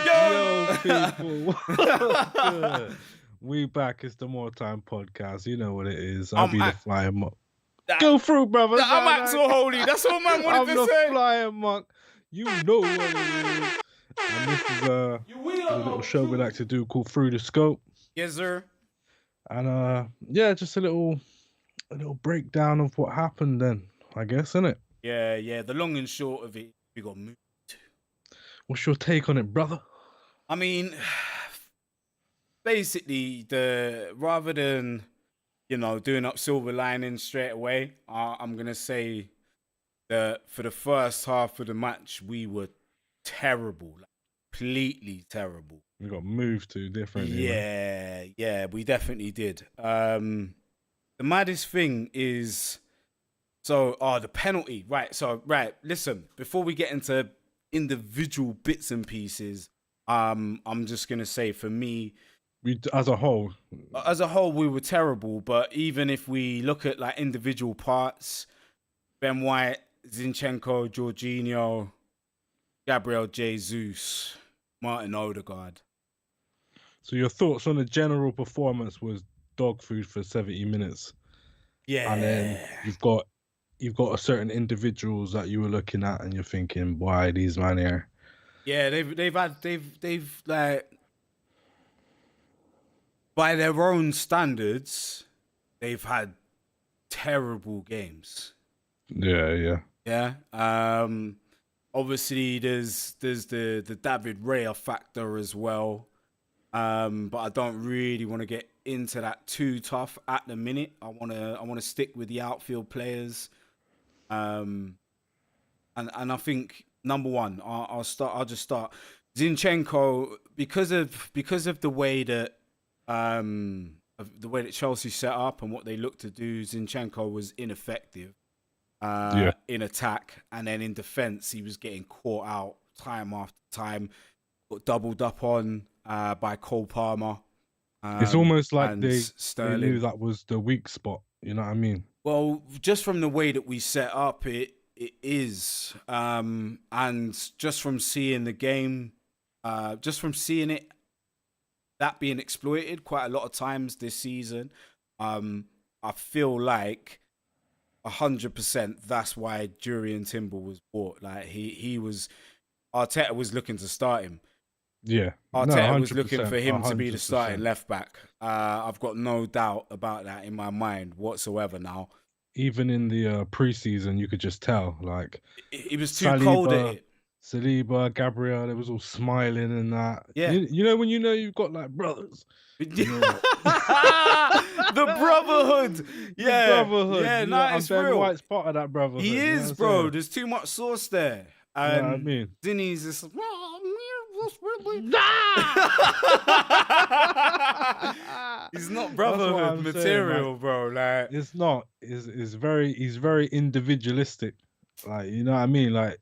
Yo, Yo. people, what's good? We back. It's the More Time podcast. You know what it is. I'll I'm be the at flying monk. that. Go through, brothers. I'm No, at no. so holy. That's what man wanted I'm to the say. flying monk. You know what it is. And this is a little show we like to do called Through the Scope. Yes, sir. And yeah, just a little breakdown of what happened then, I guess, innit? Yeah. The long and short of it, we got moved. What's your take on it, brother? I mean, basically, rather than doing up silver lining straight away, I'm gonna say that for the first half of the match, we were terrible, like, completely terrible. We got moved to differently. Yeah, we definitely did. The maddest thing is, the penalty, right? Listen, before we get into individual bits and pieces, I'm just gonna say, for me, As a whole, we were terrible. But even if we look at like individual parts, Ben White, Zinchenko, Jorginho, Gabriel Jesus, Martin Odegaard. So your thoughts on the general performance was dog food for 70 minutes. Yeah. And then you've got a certain individuals that you were looking at and you're thinking, why these man here? Yeah, they've like, by their own standards, they've had terrible games. Yeah. Yeah. Obviously there's the David Raya factor as well. But I don't really want to get into that too tough at the minute. I wanna stick with the outfield players. And I think number one, I'll just start Zinchenko because of the way that Chelsea set up and what they looked to do. Zinchenko was ineffective in attack, and then in defense he was getting caught out time after time, got doubled up on by Cole Palmer. It's almost like they Sterling. knew that was the weak spot. You know what I mean? Well, just from the way that we set up, it is, and just from seeing the game, just from seeing it, that being exploited quite a lot of times this season, I feel like 100% that's why Jurrien Timber was bought. Like Arteta was looking to start him. Yeah, Arteta was looking for him to be the starting left back. I've got no doubt about that in my mind whatsoever now. Even in the preseason, you could just tell, like, he was too cold at it. Saliba, Gabriel, it was all smiling and that. Yeah. You know when you've got like brothers. The brotherhood. Yeah. The brotherhood. Yeah, it's Ben real. White's part of that brotherhood. He is, bro. There's too much sauce there. And you know what I mean? Zinny's just he's not brotherhood material, saying, bro. Like, it's not. He's very individualistic. Like, you know what I mean? Like,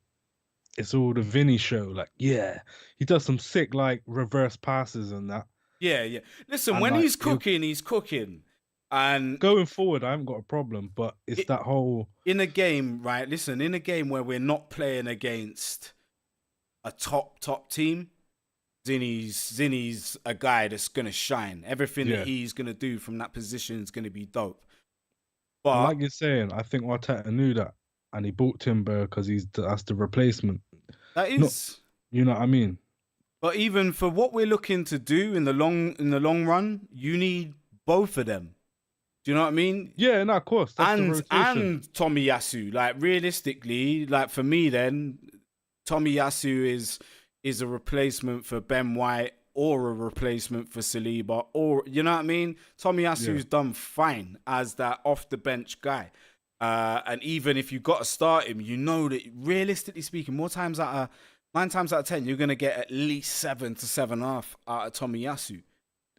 it's all the Vinny show. Like, yeah, he does some sick like reverse passes and that. Yeah. Listen, and when like, he's cooking. And going forward, I haven't got a problem, but it's that whole in a game, right? Listen, in a game where we're not playing against a top team, Zinny's a guy that's gonna shine. Everything that he's gonna do from that position is gonna be dope. But like you're saying, I think Arteta knew that, and he bought Timber because that's the replacement. That is, you know what I mean. But even for what we're looking to do in the long run, you need both of them. Do you know what I mean? Yeah, no, of course. That's and Tomiyasu. Like, realistically, like for me, then Tomiyasu is a replacement for Ben White or a replacement for Saliba, or you know what I mean? Tomiyasu's done fine as that off the bench guy. And even if you got to start him, you know that realistically speaking, 9 times out of 10, you're gonna get at least 7 to 7.5 out of Tomiyasu.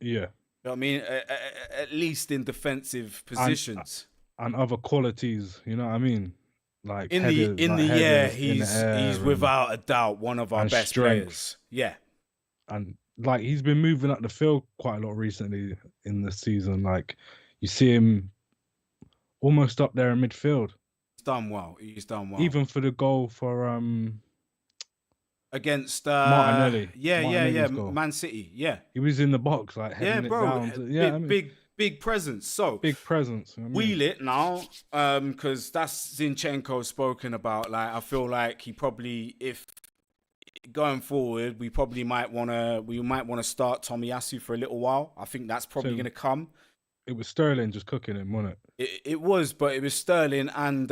Yeah. You know what I mean? At least in defensive positions. And other qualities, you know what I mean? Like in the air, he's without a doubt one of our best players. Yeah. And like he's been moving up the field quite a lot recently in the season. Like you see him almost up there in midfield. He's done well. Even for the goal for against Martinelli. yeah, Martinelli's goal. Man City. Yeah. He was in the box, like Yeah, heading it bro. down. Yeah, I Big, mean, big presence. So big presence. I mean, wheel it now, because that's Zinchenko spoken about. Like, I feel like he probably, if going forward, we might wanna start Tomiyasu for a little while. I think that's probably so gonna come. it was Sterling just cooking him, wasn't it? It was, but it was Sterling and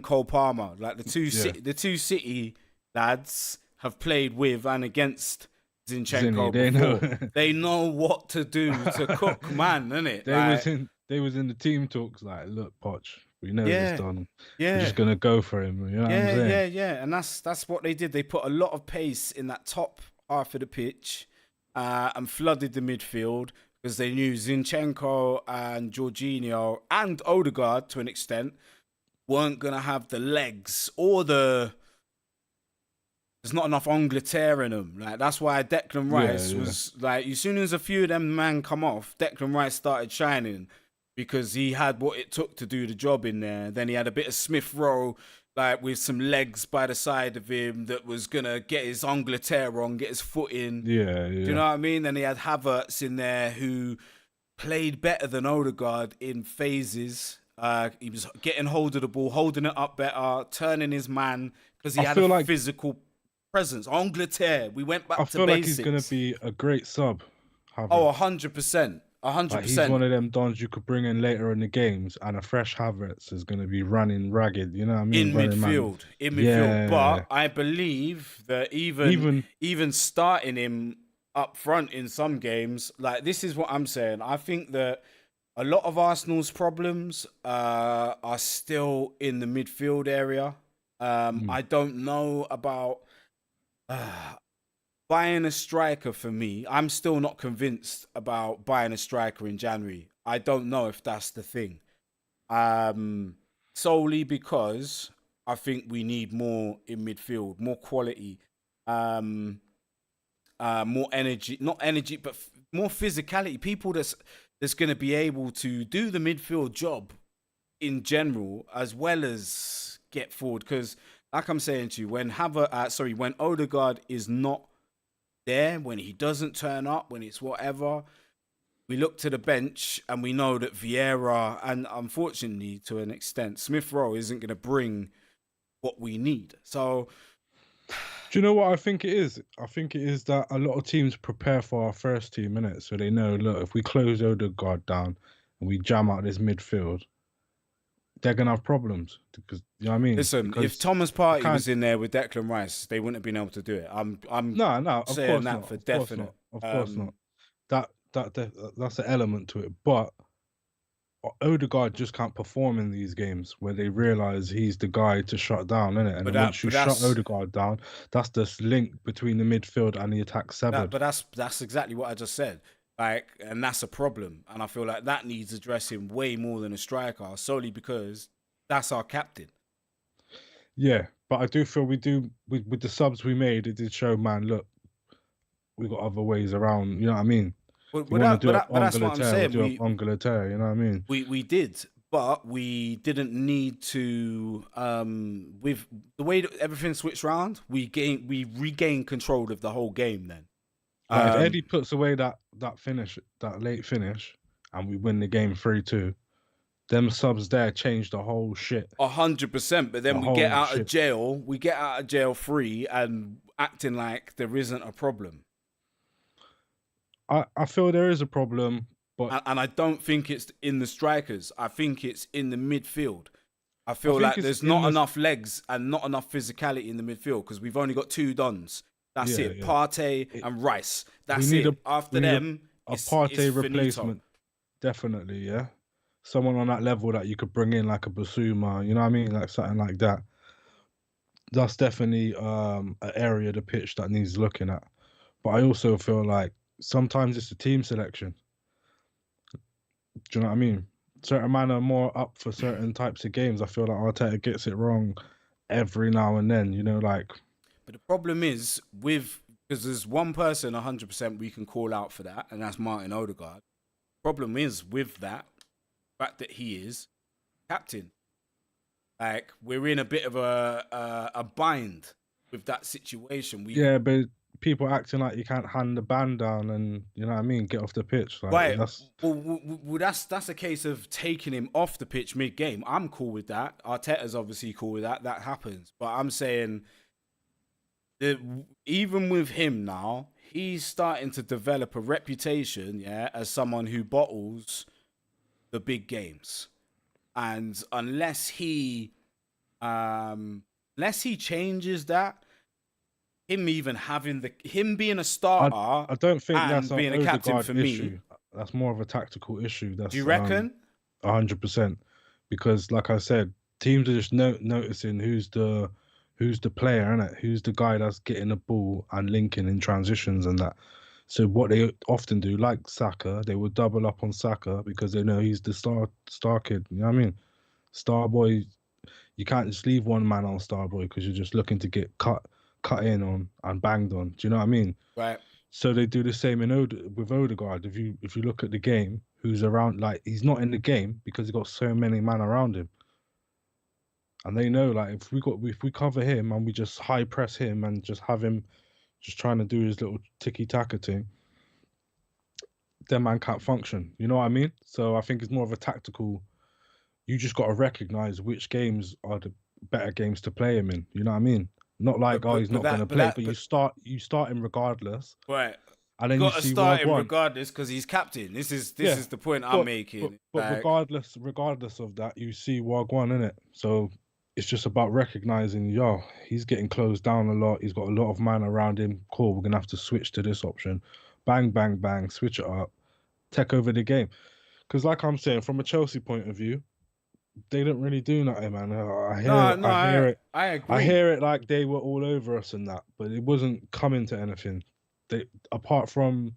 Cole Palmer. Like Yeah. the two City lads have played with and against Zinchenko Zinny, they before. know. They know what to do to cook, man, innit? They was in the team talks like, look, Poch, we know this Yeah, done. We're yeah. just gonna go for him. You know what I'm Yeah, saying? yeah. And that's what they did. They put a lot of pace in that top half of the pitch, and flooded the midfield because they knew Zinchenko and Jorginho and Odegaard, to an extent, weren't gonna have the legs or there's not enough Angleterre in them. Like, that's why Declan Rice was like, as soon as a few of them man come off, Declan Rice started shining because he had what it took to do the job in there. Then he had a bit of Smith Rowe, like with some legs by the side of him that was gonna get his Angleterre on, get his foot in. Yeah, Do you know what I mean? Then he had Havertz in there who played better than Odegaard in phases. He was getting hold of the ball, holding it up better, turning his man because he had a physical presence. Angleterre. We went back to basics. I feel like he's gonna be a great sub. Havertz. Oh, 100%. 100%. Like, he's one of them dons you could bring in later in the games, and a fresh Havertz is going to be running ragged. You know what I mean? In midfield. Yeah. But I believe that even starting him up front in some games, like, this is what I'm saying. I think that a lot of Arsenal's problems are still in the midfield area. I don't know about buying a striker. For me, I'm still not convinced about buying a striker in January. I don't know if that's the thing. Solely because I think we need more in midfield, more quality, more energy, not energy, but more physicality. People that's going to be able to do the midfield job in general, as well as get forward. Because, like I'm saying to you, when when Odegaard is not there, when he doesn't turn up, when it's whatever, we look to the bench and we know that Vieira and, unfortunately, to an extent, Smith Rowe isn't going to bring what we need. So, do you know what I think it is? I think it is that a lot of teams prepare for our first team, innit? So they know, look, if we close Odegaard down and we jam out this midfield, they're gonna have problems, because, you know what I mean? Listen, because if Thomas Partey was in there with Declan Rice, they wouldn't have been able to do it. I'm no, saying that for definite. Of course not. That's an element to it, but Odegaard just can't perform in these games where they realize he's the guy to shut down, innit? And once you shut Odegaard down, that's the link between the midfield and the attack severed. But that's exactly what I just said. Like, and that's a problem. And I feel like that needs addressing way more than a striker, solely because that's our captain. Yeah, but I do feel we do with the subs we made. It did show, man. Look, we got other ways around. You know what I mean? But that's what I'm saying. Angleterre, you know what I mean? We did, but we didn't need to. With the way that everything switched around, we regained control of the whole game. Then, if Eddie puts away that late finish, and we win the game 3-2, them subs there change the whole shit. 100%. But then we get out of jail. We get out of jail free and acting like there isn't a problem. I feel there is a problem, but I don't think it's in the strikers. I think it's in the midfield. I feel like there's not enough legs and not enough physicality in the midfield, because we've only got two dons. That's it. Yeah. Partey and Rice. That's it. After them, a Partey replacement. Definitely, yeah. Someone on that level that you could bring in, like a Basuma, you know what I mean? Like something like that. That's definitely an area of the pitch that needs looking at. But I also feel like sometimes it's a team selection. Do you know what I mean? Certain men are more up for certain types of games. I feel like Arteta gets it wrong every now and then, you know, like. But the problem is because there's one person 100% we can call out for that, and that's Martin Odegaard. Problem is with that, the fact that he is captain. Like, we're in a bit of a bind with that situation. Yeah, but people acting like you can't hand the band down and, you know what I mean, get off the pitch. Like, right. that's... Well, that's a case of taking him off the pitch mid-game. I'm cool with that. Arteta's obviously cool with that. That happens. But I'm saying that even with him now, he's starting to develop a reputation, yeah, as someone who bottles the big games. And unless he changes that, him being a starter, I don't think and that's being a captain for issue. me. That's more of a tactical issue. That's, Do you reckon? 100%. Because, like I said, teams are just noticing who's the player, innit? Who's the guy that's getting the ball and linking in transitions and that. So what they often do, like Saka, they will double up on Saka because they know he's the star kid. You know what I mean? Star boy, you can't just leave one man on star boy because you're just looking to get cut in on and banged on. Do you know what I mean? Right. So they do the same with Odegaard. If you look at the game, who's around, like, he's not in the game because he's got so many men around him. And they know, like, if we cover him and we just high press him and just have him just trying to do his little tiki-taka thing, then man can't function. You know what I mean? So I think it's more of a tactical. You just got to recognize which games are the better games to play him in. You know what I mean? Not like, he's not going to play, but you start him regardless. Right. And then you got to start him Wagwan. Regardless because he's captain. This is the point I'm making. But regardless of that, you see Wagwan, innit? So it's just about recognizing, he's getting closed down a lot. He's got a lot of man around him. Cool, we're going to have to switch to this option. Bang, bang, bang, switch it up. Take over the game. Because like I'm saying, from a Chelsea point of view, they didn't really do nothing, man. I hear it. I agree. I hear it like they were all over us and that, but it wasn't coming to anything. Apart from,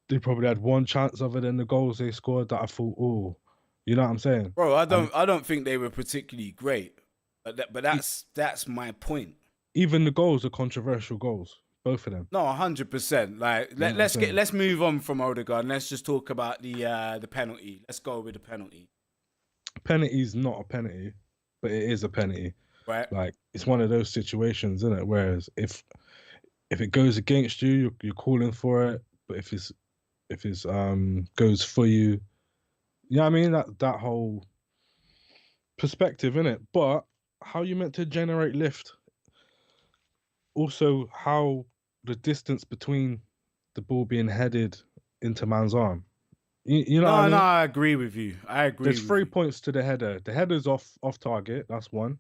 they probably had one chance other than the goals they scored that I thought, you know what I'm saying, bro? I don't think they were particularly great, but that's my point. Even the goals are controversial goals, both of them. No, 100%. Like let's move on from Odegaard and let's just talk about the penalty. Let's go with the penalty. Penalty's not a penalty, but it is a penalty. Right. Like, it's one of those situations, isn't it? Whereas if it goes against you, you're calling for it. But if it's goes for you, you know what I mean? That whole perspective, innit? But how you meant to generate lift? Also, how the distance between the ball being headed into man's arm. You know what I mean? No, I agree with you. There's 3 points to the header. The header's off target. That's one.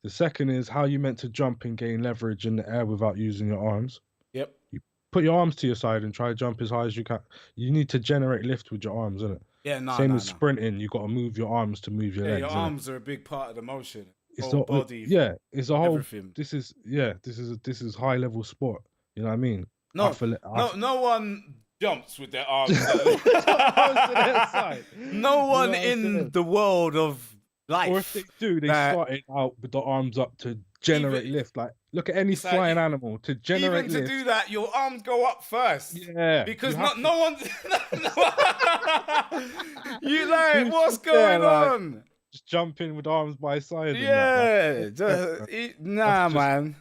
The second is how you meant to jump and gain leverage in the air without using your arms. Yep. You put your arms to your side and try to jump as high as you can. You need to generate lift with your arms, isn't it? Yeah, no. Same as sprinting. You got to move your arms to move your legs. Your arms are a big part of the motion. It's whole body. Yeah, it's a whole. Everything. This is high level sport. You know what I mean? No one jumps with their arms. No one in the world of life. Or if they do, they started out with the arms up to generate lift. Like, look at any flying animal to generate lift. Even to do that, your arms go up first. Yeah, because no one. You like what's going on? Just jumping with arms by side. Yeah, man.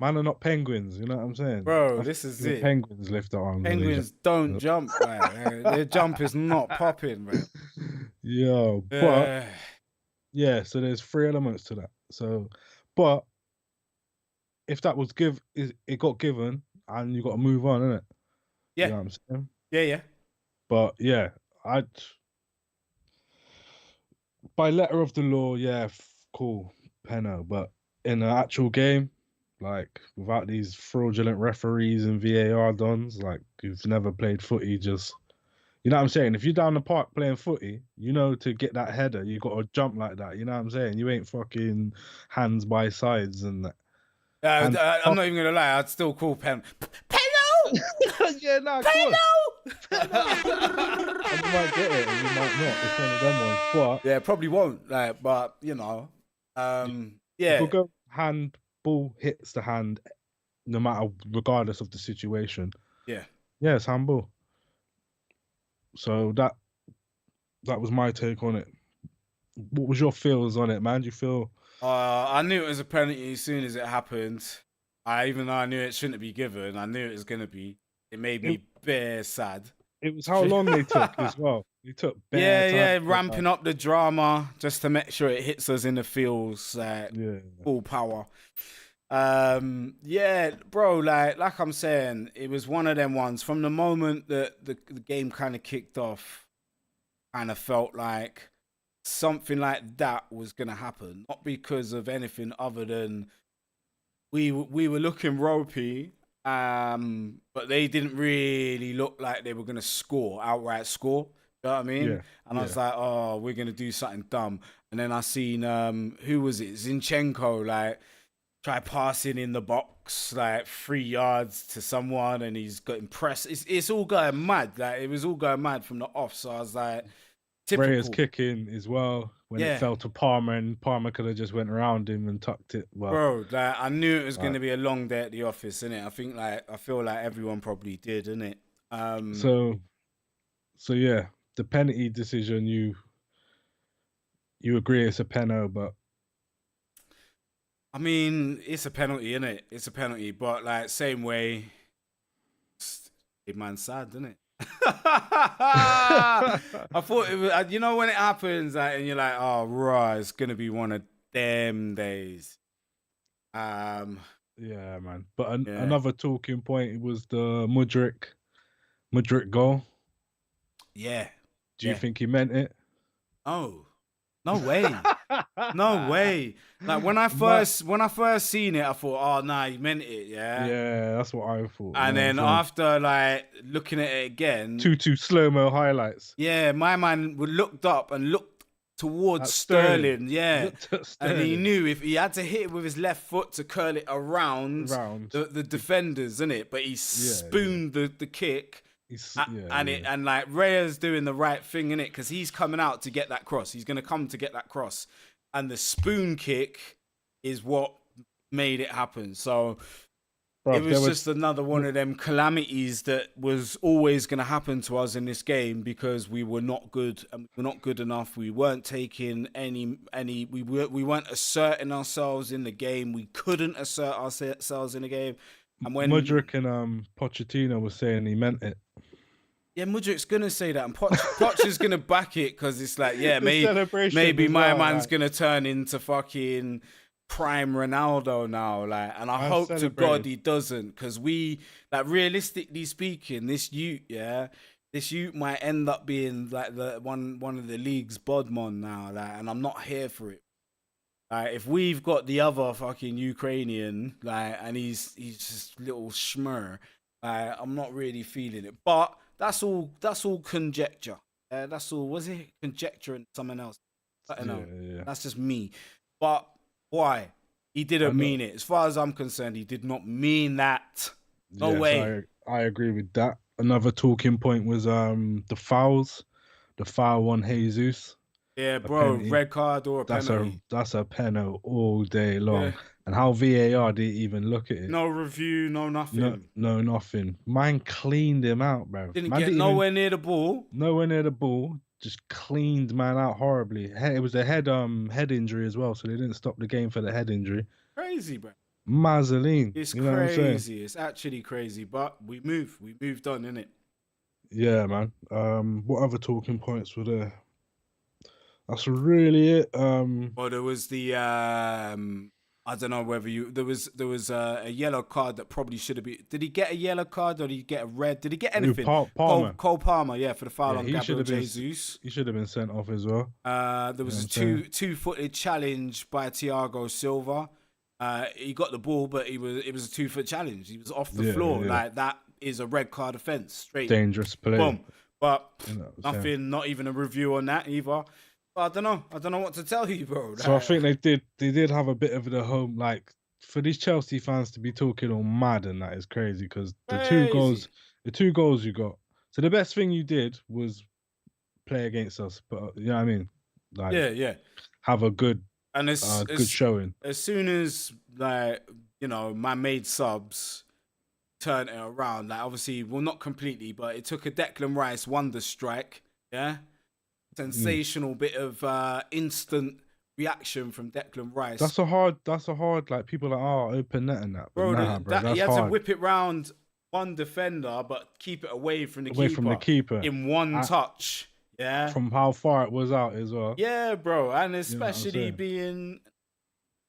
Man are not penguins, you know what I'm saying? Bro, this is it. Penguins lift their arms. Penguins don't jump, man. Their jump is not popping, man. Yo, but yeah, so there's 3 elements to that. So, but if that was it got given, and you got to move on, innit? Yeah. You know what I'm saying? Yeah. But yeah, by letter of the law, cool, penno. But in an actual game, like, without these fraudulent referees and VAR dons, like, who've never played footy, just, you know what I'm saying? If you're down the park playing footy, you know, to get that header, you got to jump like that. You know what I'm saying? You ain't fucking hands by sides and that. I'm not even gonna lie. I'd still call penno. Yeah, nah, penno. And you might get it, and you might not. It's one of them ones, but yeah, probably won't. Like, but you know, yeah. We'll go hand. Ball hits the hand, no matter, regardless of the situation. Yeah, it's handball. So that was my take on it. What was your feels on it, man? Do you feel I knew it was a penalty as soon as it happened. Even though I knew it shouldn't be given, I knew it was gonna be. It made me bare sad. It was how long they took as well. They took bare time. Yeah, ramping up the drama just to make sure it hits us in the feels, full power. Yeah, bro, like I'm saying, it was one of them ones. From the moment that the game kind of kicked off, kind of felt like something like that was gonna happen, not because of anything other than we were looking ropey, but they didn't really look like they were gonna outright score. You know what I mean? Yeah, and I was like, oh, we're gonna do something dumb. And then I seen who was it? Zinchenko, like, try passing in the box like 3 yards to someone, and he's got impressed. It's all going mad. Like, it was all going mad from the off. So I was like, typical. Reyes kicking as well when it fell to Palmer, and Palmer could have just went around him and tucked it. Well, bro, like, I knew it was going to be a long day at the office, innit? I feel like everyone probably did, innit? So yeah, the penalty decision, you agree it's a penalty, but I mean, it's a penalty, innit? It's a penalty, but like, same way, it man's sad, isn't it? I thought it was, you know, when it happens, like, and you're like, oh, right, it's gonna be one of them days. Yeah, man. But another talking point was the Mudryk goal. Yeah. Do you think he meant it? Oh, no way. No way. Like, when I first seen it, I thought, oh, nah, he meant it, yeah? Yeah, that's what I thought. And then after, like, looking at it again... Two slow-mo highlights. Yeah, my man looked up and looked towards Sterling. Yeah. And he knew if he had to hit it with his left foot to curl it around. The defenders, innit? But he spooned the kick... And like, Reyes doing the right thing, innit? Because he's coming out to get that cross. He's gonna come to get that cross, and the spoon kick is what made it happen. So it was just another one of them calamities that was always gonna happen to us in this game, because we were not good, and we were not good enough. We weren't taking any. We weren't asserting ourselves in the game. We couldn't assert ourselves in the game. And when Mudryk and Pochettino was saying he meant it. Yeah, Mudryk's gonna say that, and Poch is gonna back it, because it's like, yeah, maybe my man's gonna turn into fucking prime Ronaldo now, like, and I hope to God he doesn't, because we, like, realistically speaking, this youth might end up being like the one of the league's bodmon now, like, and I'm not here for it. Like, if we've got the other fucking Ukrainian, like, and he's just little schmur, I'm not really feeling it. But that's all conjecture. That's all. Was it conjecture and someone else? I don't know. Yeah. That's just me. But why? He didn't mean it. As far as I'm concerned, he did not mean that. No way. I agree with that. Another talking point was the fouls. The foul on Jesus. Yeah, bro, red card or a penalty. That's a penalty all day long. Yeah. And how VAR didn't even look at it. No review, no nothing. No nothing. Man cleaned him out, bro. Didn't get nowhere near the ball. Nowhere near the ball. Just cleaned man out horribly. It was a head injury as well, so they didn't stop the game for the head injury. Crazy, bro. Mazzoline. It's crazy. It's actually crazy. But we moved on, innit? Yeah, man. What other talking points were there? That's really it. Well, there was the I don't know whether there was a yellow card that probably should have been. Did he get a yellow card or did he get a red? Did he get anything? Palmer. Cole Palmer, yeah, for the foul on Gabriel Jesus. He should have been sent off as well. There was a two-footed challenge by Thiago Silva. He got the ball, but it was a 2-foot challenge. He was off the floor. Yeah. Like, that is a red card offence. Straight. Dangerous play. Boom. But nothing, not even a review on that either. I don't know what to tell you, bro. So I think they did have a bit of the home, like, for these Chelsea fans to be talking all mad, and that is crazy, because the two goals you got. So the best thing you did was play against us, but you know what I mean? Like, yeah. Have a good good showing. As soon as, like, you know, my made subs turned it around, like, obviously, well, not completely, but it took a Declan Rice wonder strike, yeah. Sensational bit of instant reaction from Declan Rice. That's a hard. Like people are like, open net and that, but Bro, nah, bro, that's he had hard. to whip it round one defender, but keep it away from the keeper in one touch. Yeah, from how far it was out as well. Yeah, bro, and especially being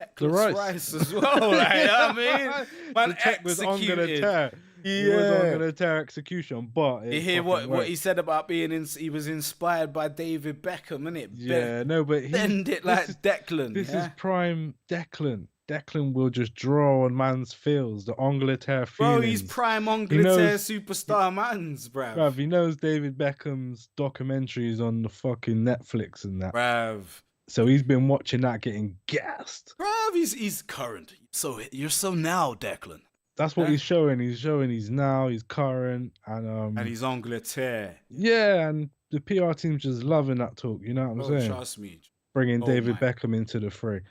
Declan Rice as well. Like, I mean, man, the check was on gonna tear. Yeah, he was on gonna tear execution. But you hear what he said about he was inspired by David Beckham, innit? Yeah, no, but bend it like Declan. This is prime Declan. Declan will just draw on man's feels, the Angleterre feelings. Bro, he's prime Angleterre superstar man's, bruv. Bruv, he knows David Beckham's documentaries on the fucking Netflix and that. Bruv. So he's been watching that, getting gassed. Bruv, he's current. So you're so now, Declan. That's what he's showing. He's showing he's now, he's current, and he's Angleterre. Yeah, and the PR team's just loving that talk. You know what I'm saying? Trust me. Bringing David Beckham into the fray.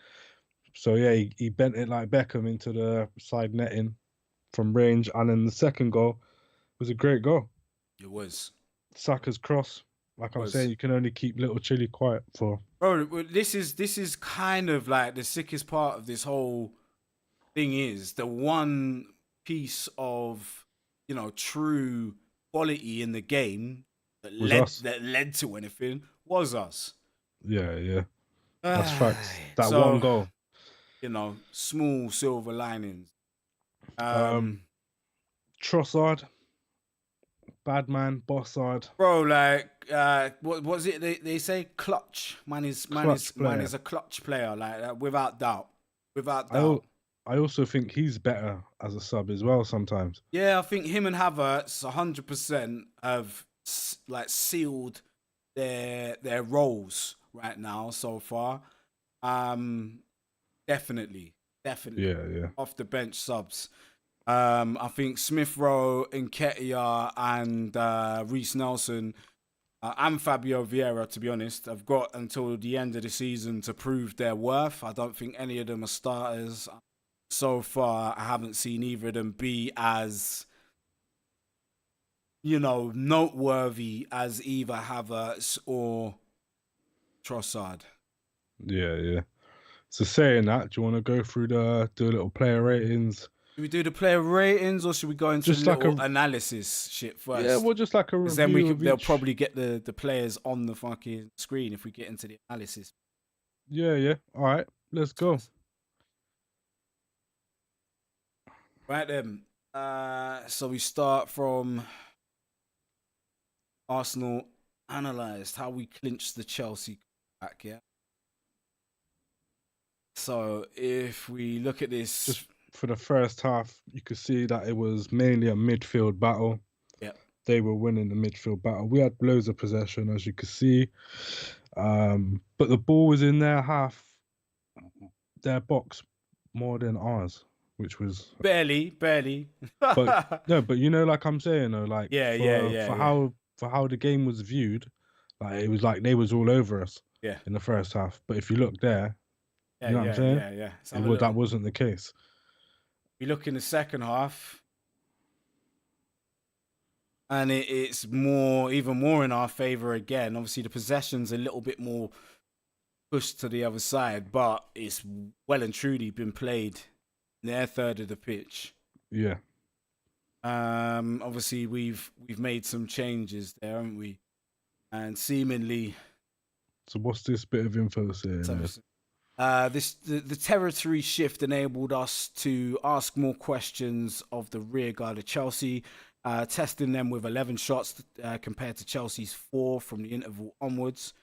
So yeah, he bent it like Beckham into the side netting from range, and then the second goal was a great goal. It was. Saka's cross. Like I'm saying, you can only keep little Chile quiet for. Bro, this is kind of like the sickest part of this whole thing is the one piece of, you know, true quality in the game that led to anything was us. Yeah. That's facts. That one goal. You know, small silver linings. Trossard. Bad man, Bossard. Bro, like what was it? They say clutch. Man is a clutch player, like without doubt. Without doubt. I also think he's better as a sub as well sometimes. Yeah, I think him and Havertz 100% have like sealed their roles right now so far. Definitely. Yeah. Off the bench subs. I think Smith Rowe, Nketiah, and Reece Nelson and Fabio Vieira, to be honest, have got until the end of the season to prove their worth. I don't think any of them are starters. So far, I haven't seen either of them be as, you know, noteworthy as either Havertz or Trossard. Yeah. So saying that, do you want to go through do a little player ratings? Should we do the player ratings or should we go into just like analysis shit first? Yeah, well, just like a review. Then they'll probably get the players on the fucking screen if we get into the analysis. Yeah. All right, let's go. Right then. So we start from Arsenal analysed how we clinched the Chelsea back, yeah? So if we look at this... Just for the first half, you could see that it was mainly a midfield battle. Yeah. They were winning the midfield battle. We had loads of possession, as you could see. But the ball was in their their box more than ours, which was... Barely. But no, but you know, like I'm saying, though, like... For how the game was viewed, like it was like they was all over us in the first half. But if you look there... You know what I'm saying? Yeah. That wasn't the case. We look in the second half, and it's even more in our favour again. Obviously, the possession's a little bit more pushed to the other side, but it's well and truly been played in their third of the pitch. Yeah. Obviously, we've made some changes there, haven't we? And seemingly. So what's this bit of info saying? The territory shift enabled us to ask more questions of the rear guard of Chelsea, testing them with 11 shots compared to Chelsea's 4 from the interval onwards.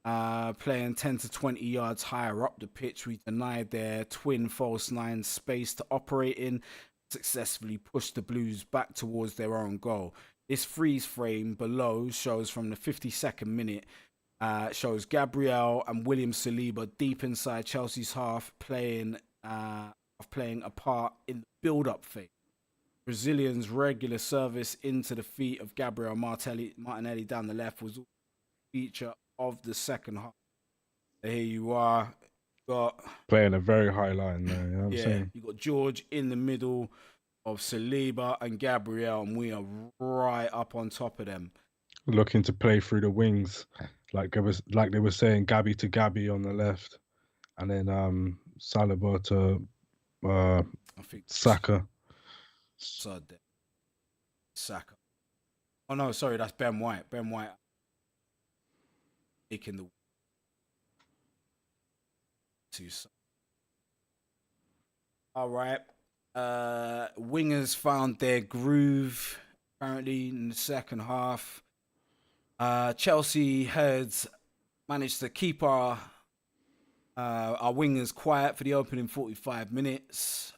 Playing 10 to 20 yards higher up the pitch, we denied their twin false nine space to operate in, successfully pushed the Blues back towards their own goal. This freeze frame below shows from the 52nd minute. Shows Gabriel and William Saliba deep inside Chelsea's half, playing a part in the build-up phase. Brazilian's regular service into the feet of Gabriel Martinelli down the left was a feature of the second half. Here you are, playing a very high line there. You know what I'm saying? You got George in the middle of Saliba and Gabriel, and we are right up on top of them. Looking to play through the wings. Like they were saying, Gabby to Gabby on the left, and then Saliba to I think Saka. Saka. Oh no, sorry, that's Ben White. Ben White taking the two. All right. Wingers found their groove apparently in the second half. Chelsea heads managed to keep our wingers quiet for the opening 45 minutes.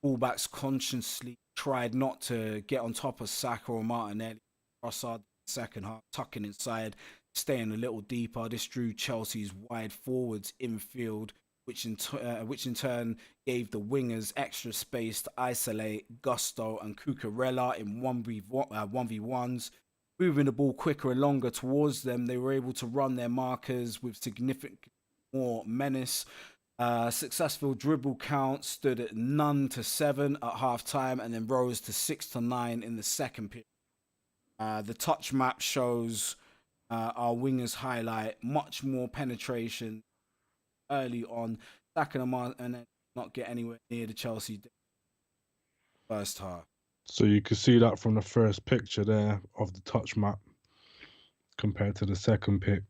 Fullbacks consciously tried not to get on top of Saka or Martinelli. Trossard second half, tucking inside, staying a little deeper. This drew Chelsea's wide forwards infield, which in turn gave the wingers extra space to isolate Gusto and Cucurella in 1v1s. Moving the ball quicker and longer towards them, they were able to run their markers with significant more menace. Successful dribble count stood at 9-7 at half time and then rose to 6-9 in the second period. The touch map shows our wingers highlight much more penetration early on, stacking them on and then not get anywhere near the Chelsea first half. So you can see that from the first picture there of the touch map compared to the second pic,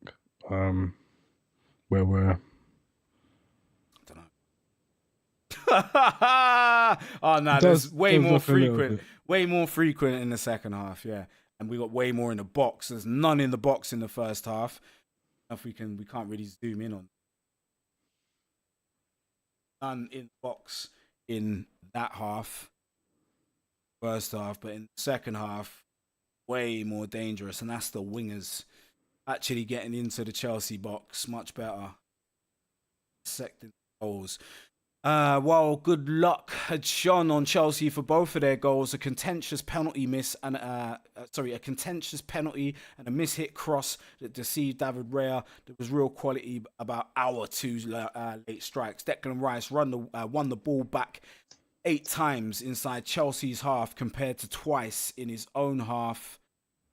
where we're. Oh no, there's way more frequent in the second half, yeah. And we got way more in the box. There's none in the box in the first half. If we can't really zoom in on none in the box in that half, first half, but in the second half, way more dangerous, and that's the wingers actually getting into the Chelsea box much better, secting goals. While good luck had shone on Chelsea for both of their goals, a contentious penalty and a mishit cross that deceived David Raya. There was real quality about our two late strikes. Declan Rice won the ball back 8 times inside Chelsea's half compared to twice in his own half.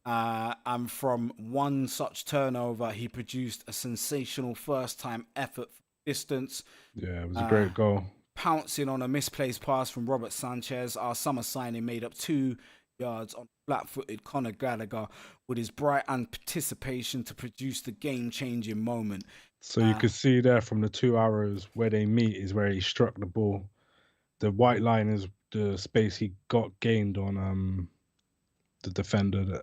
And from one such turnover, he produced a sensational first-time effort for distance. Yeah, it was a great goal. Pouncing on a misplaced pass from Robert Sanchez, our summer signing made up 2 yards on flat-footed Conor Gallagher with his bright anticipation to produce the game-changing moment. So you could see there from the 2 arrows where they meet is where he struck the ball. The white line is the space he got gained on the defender,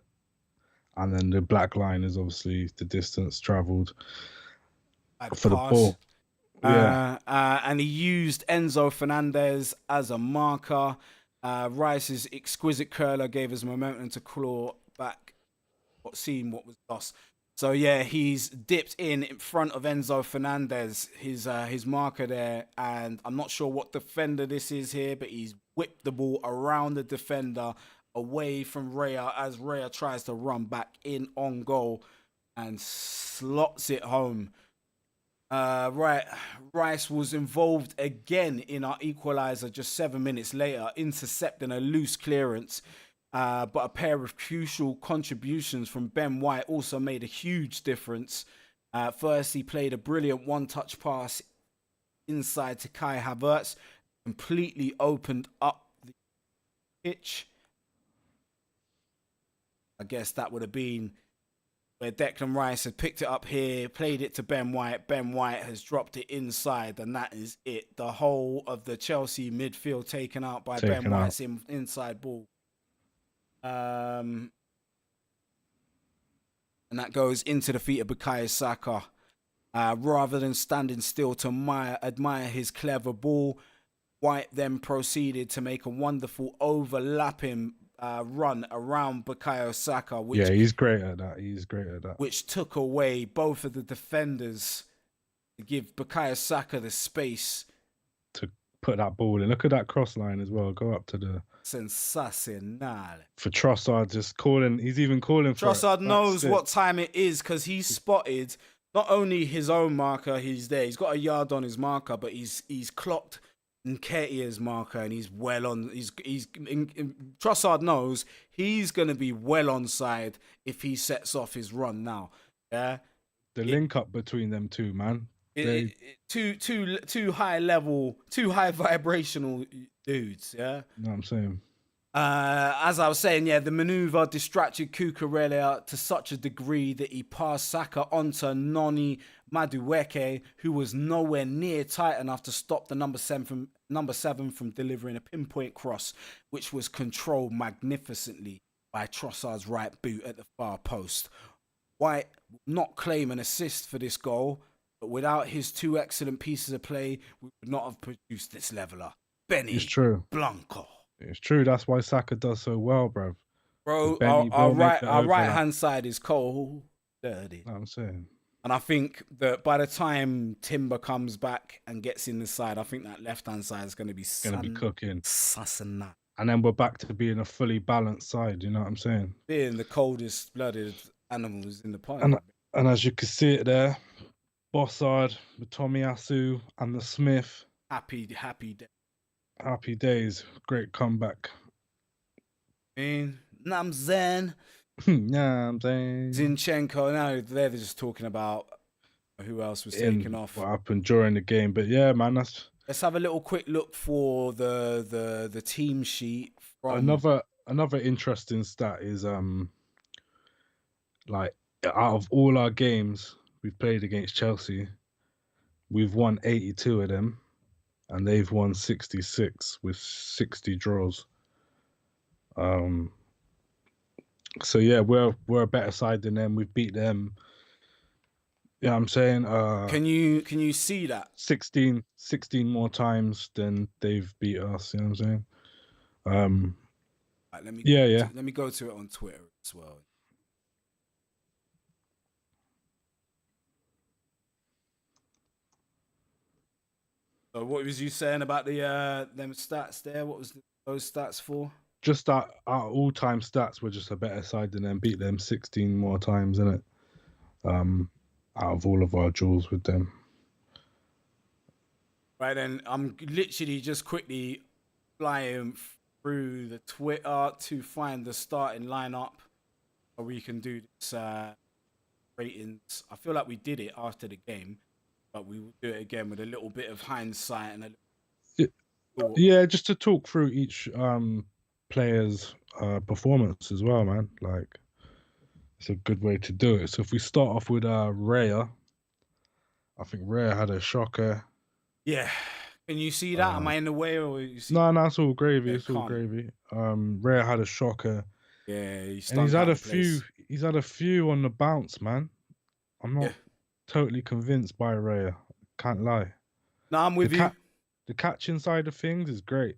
and then the black line is obviously the distance travelled for the ball. Yeah. And he used Enzo Fernandez as a marker. Rice's exquisite curler gave us momentum to claw back what was lost. So yeah, he's dipped in front of Enzo Fernandez, his marker there, and I'm not sure what defender this is here, but he's whipped the ball around the defender away from Raya as Raya tries to run back in on goal and slots it home. Rice was involved again in our equaliser just 7 minutes later, intercepting a loose clearance. But a pair of crucial contributions from Ben White also made a huge difference. First, he played a brilliant one-touch pass inside to Kai Havertz, completely opened up the pitch. I guess that would have been where Declan Rice had picked it up here, played it to Ben White. Ben White has dropped it inside, and that is it. The whole of the Chelsea midfield taken out by Ben White's inside ball. And that goes into the feet of Bukayo Saka. Rather than standing still to admire his clever ball, White then proceeded to make a wonderful overlapping run around Bukayo Saka. Yeah, he's great at that. Which took away both of the defenders to give Bukayo Saka the space to put that ball in. Look at that cross line as well. Go up to the sensacional. For Trossard, just calling. He's even calling for Trossard knows what time it is because he's spotted not only his own marker. He's there. He's got a yard on his marker, but he's clocked Nketiah's marker, and he's well on. Trossard knows he's gonna be well onside if he sets off his run now. Yeah, The link up between them two, man. Two high level, two high vibrational dudes. Yeah. You know what I'm saying? As I was saying, yeah, the maneuver distracted Cucurella to such a degree that he passed Saka onto Noni Madueke, who was nowhere near tight enough to stop the number seven from delivering a pinpoint cross, which was controlled magnificently by Trossard's right boot at the far post. White not claim an assist for this goal, but without his two excellent pieces of play, we would not have produced this leveler. Benny Blanco. It's true. That's why Saka does so well, bro. Bro, our right hand side is cold dirty. I'm saying. And I think that by the time Timber comes back and gets in the side, I think that left hand side is going to be cooking. Sussana. And then we're back to being a fully balanced side. You know what I'm saying? Being the coldest blooded animals in the pond. And as you can see it there, Bossard, the Tomiyasu, and the Smith. Happy day. Happy days. Great comeback. Namzen. Namzen. Zinchenko. Now they're just talking about who else was taken off. What happened during the game. But yeah, man, let's have a little quick look for the team sheet. Another interesting stat is like out of all our games we've played against Chelsea, we've won 82 of them. And they've won 66 with 60 draws. So yeah, we're a better side than them. We've beat them. Yeah, I'm saying. Can you see that? 16 more times than they've beat us. You know what I'm saying? Right, let me go to it on Twitter as well. So what was you saying about the them stats there? What was those stats for? Just that our all-time stats were just a better side than them. Beat them 16 more times, innit? Out of all of our duels with them. Right then, I'm literally just quickly flying through the Twitter to find the starting lineup, so we can do this ratings. I feel like we did it after the game, but we will do it again with a little bit of hindsight and just to talk through each player's performance as well, man. Like, it's a good way to do it. So if we start off with Raya, I think Raya had a shocker. Yeah. Can you see that? Am I in the way, or you see? No, it's all gravy. It's all gravy. Raya had a shocker. Yeah, he's had a few. He's had a few on the bounce, man. I'm not totally convinced by Raya. Can't lie. No, I'm with you. The catching side of things is great,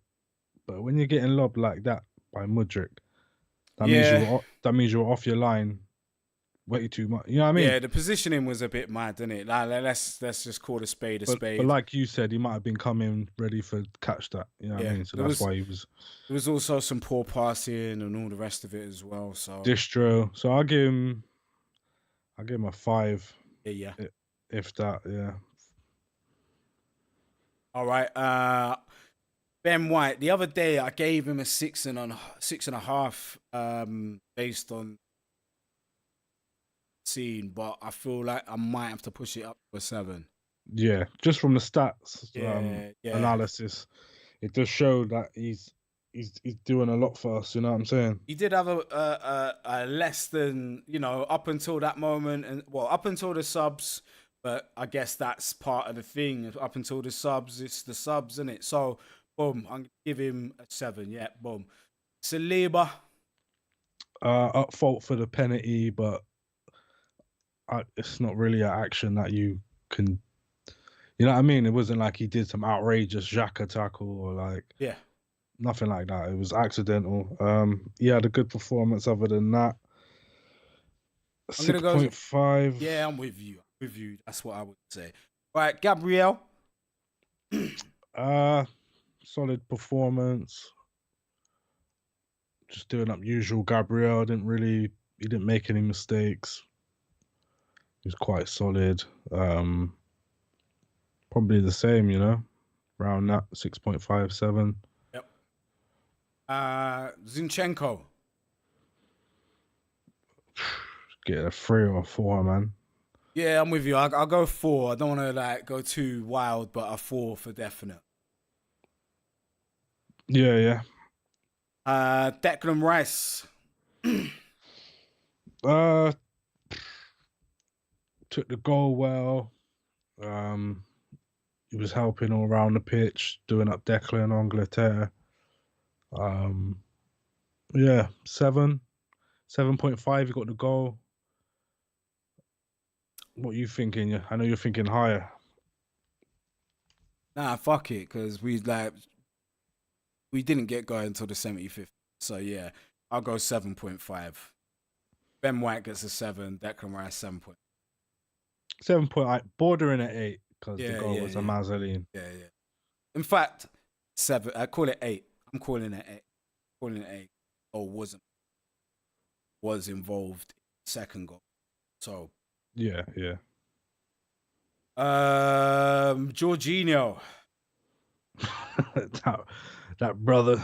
but when you're getting lobbed like that by Mudryk, that means you're off your line way too much. You know what I mean? Yeah, the positioning was a bit mad, didn't it? Like, let's just call a spade a spade. But like you said, he might have been coming ready for catch that. You know what I mean? So that's why he was. There was also some poor passing and all the rest of it as well. So Distro. So I'll give him a 5. Yeah. If that, yeah. All right. Ben White. The other day I gave him a 6.5 based on scene, but I feel like I might have to push it up to a 7. Yeah, just from the stats analysis, it does show that he's doing a lot for us. You know what I'm saying? He did have a less than, up until that moment, and up until the subs. But I guess that's part of the thing. Up until the subs, it's the subs, isn't it? So, boom, I'm gonna give him a 7. Yeah, boom. Saliba. Up fault for the penalty, but it's not really an action that you can. You know what I mean? It wasn't like he did some outrageous Xhaka tackle or nothing like that. It was accidental. He had a good performance other than that. 6.5. Yeah, I'm with you. That's what I would say. All right, Gabriel. Solid performance. Just doing up usual Gabriel. He didn't make any mistakes. He was quite solid. Probably the same, around that 6.5, 7. Yep. Zinchenko. Get a 3 or 4, man. Yeah, I'm with you. I'll go 4. I don't want to like go too wild, but a 4 for definite. Yeah. Declan Rice. Uh, took the goal well. He was helping all around the pitch, doing up Declan, Angleterre. Yeah, 7.5. He got the goal. What are you thinking? I know you're thinking higher. Nah, fuck it, because we didn't get going until the 75th. So yeah, I'll go 7.5. Ben White gets a 7. Declan Rice 7. 7.8, bordering at 8 because the goal was a yeah. Mazzoline. Yeah. In fact, 7. I call it 8. I'm calling it 8. Calling it 8. Or was involved in the second goal. So Yeah. Jorginho. that brother.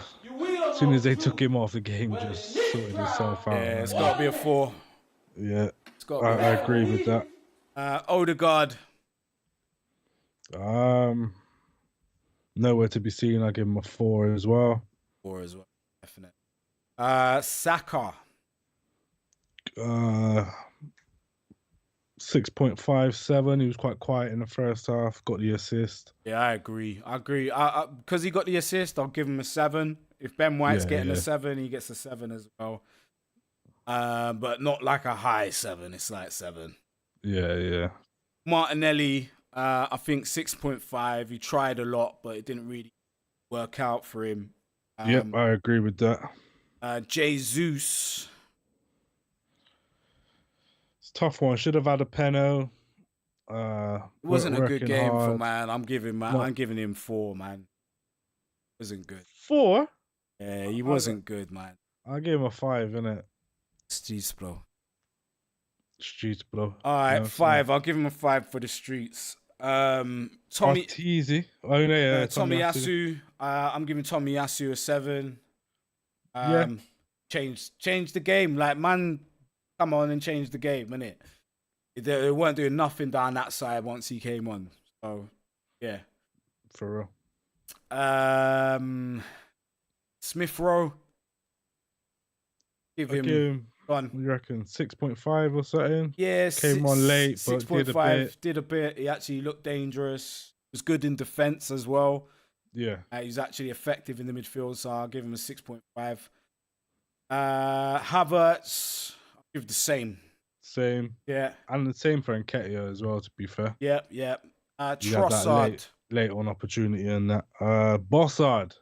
As soon as they took him off, the game just sorted itself out. Yeah, it's got to be a 4. Yeah, It's got to be I agree with that. Odegaard. Nowhere to be seen. I give him a 4 as well. 4 as well, definitely. Saka. 6.57. He was quite quiet in the first half. Got the assist. Yeah, I agree. Because he got the assist, I'll give him a 7. If Ben White's getting a 7, he gets a 7 as well. But not like a high 7. It's like 7. Yeah. Martinelli, I think 6.5. He tried a lot, but it didn't really work out for him. Yep, I agree with that. Jesus. It's a tough one. Should have had a penno. It wasn't a good game hard. for man. I'm giving him 4, man. It wasn't good. 4? Yeah, he wasn't good, man. I'll give him a 5, innit? Streets, bro. All right, 5. I'll give him a 5 for the streets. Tommy Tomiyasu. I'm giving Tomiyasu a 7. Change the game. Like, man, come on and change the game, innit? They weren't doing nothing down that side once he came on. So, yeah. For real. Smith Rowe. Give him. What do you reckon? 6.5 or something? Yeah, came on late, but 6.5. Did a bit. He actually looked dangerous. Was good in defense as well. Yeah. He's actually effective in the midfield, so I'll give him a 6.5. Havertz, I'll give the same. Same. Yeah. And the same for Nketiah as well, to be fair. Yeah. Trossard. Late on opportunity and that. Bossard.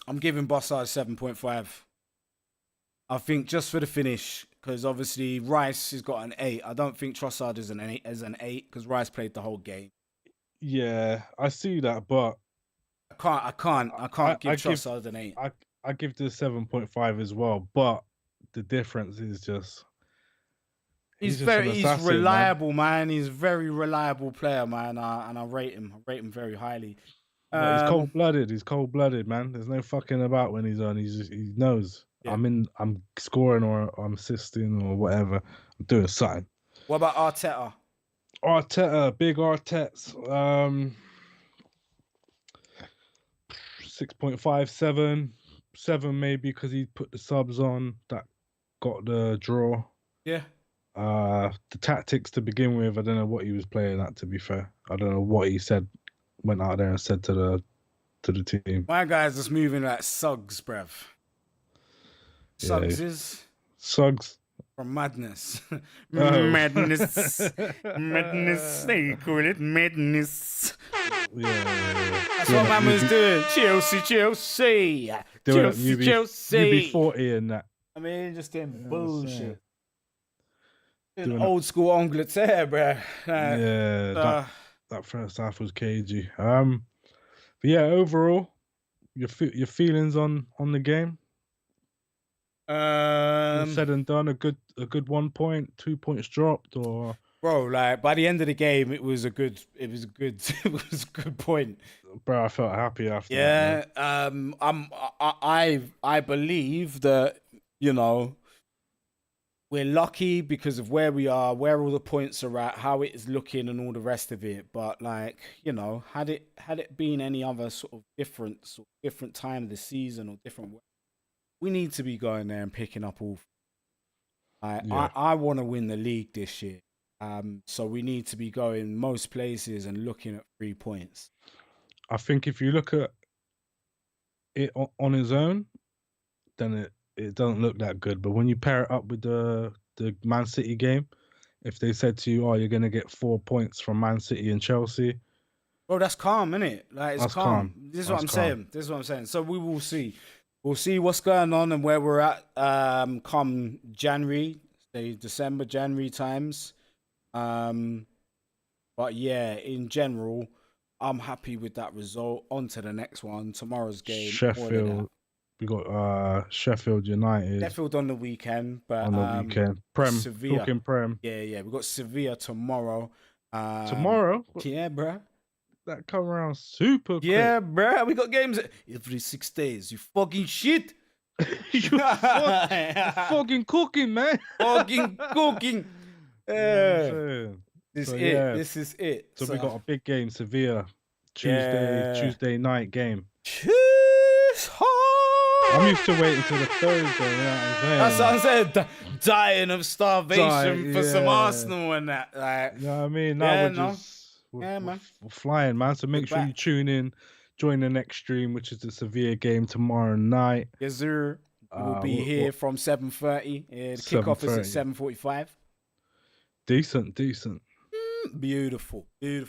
I'm giving Bossard 7.5. I think just for the finish, because obviously Rice has got an 8. I don't think Trossard is an 8 because Rice played the whole game. Yeah, I see that, but I can't give Trossard an 8. I give this 7.5 as well, but the difference is just he's reliable, man. He's a very reliable player, man, and I rate him. I rate him very highly. He's cold-blooded. He's cold-blooded, man. There's no fucking about when he's on. He knows. Yeah. I'm scoring or I'm assisting or whatever. I'm doing something. What about Arteta? Big Arteta. 6.5, 7 maybe because he put the subs on that got the draw. Yeah. The tactics to begin with, I don't know what he was playing at. To be fair, I don't know what he said. Went out there and said to the team. My guy's just moving like Suggs, bruv. Suggs from Madness. Madness. They call it madness. Yeah. That's what man was doing. Chelsea. Chelsea. UB40 and that. I mean, just doing bullshit. Doing old school Angleterre, bruh. That first half was cagey. But yeah, overall, your feelings on the game? Said and done, a good 1 point, 2 points dropped, or bro, like by the end of the game, it was a good point. Bro, I felt happy after. Yeah, that, I believe that we're lucky because of where we are, where all the points are at, how it is looking, and all the rest of it. But like, you know, had it been any other sort of different time of the season or different, we need to be going there and picking up all. I want to win the league this year. So we need to be going most places and looking at 3 points. I think if you look at it on its own, then it doesn't look that good. But when you pair it up with the Man City game, if they said to you, "Oh, you're gonna get 4 points from Man City and Chelsea," bro, that's calm, isn't it? Like it's that's calm. This is what I'm saying. This is what I'm saying. So we will see. We'll see what's going on and where we're at. Come January, say December, January times. But yeah, in general, I'm happy with that result. On to the next one. Tomorrow's game. Sheffield. We got Sheffield United. Sheffield on the weekend, but on the weekend. Prem. Sevilla. Talking Prem. Yeah. We got Sevilla tomorrow. Tomorrow? Yeah, bruh. That come around super quick. Yeah, bruh. We got games every 6 days. You fucking shit. You fucking cooking, man. Fucking cooking. This is it. So we got a big game, Sevilla, Tuesday night game. I'm used to waiting till the Thursday. You know what I'm saying? That's what I'm saying. Dying of starvation for some Arsenal and that. Like, you know what I mean? Now we're flying, man. So make sure you tune in, join the next stream, which is the Sevilla game tomorrow night. Yes, sir. We'll be here from 7:30. The kickoff is at 7:45. Decent. Beautiful. You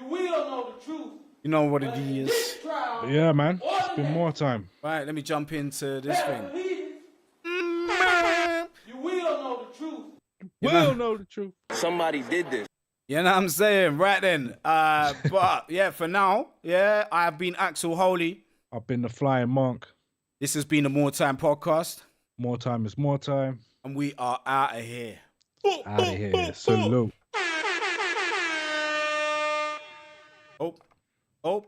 will know the truth. You know what it is. Yeah, man. It's been more time. Right, let me jump into this thing. You will know the truth. Will know the truth. Somebody did this. You know what I'm saying? Right then. But yeah, for now, I've been Axel Holy. I've been the Flying Monk. This has been the More Time podcast. More time is more time. And we are out of here. Out of here. Salute. Oh.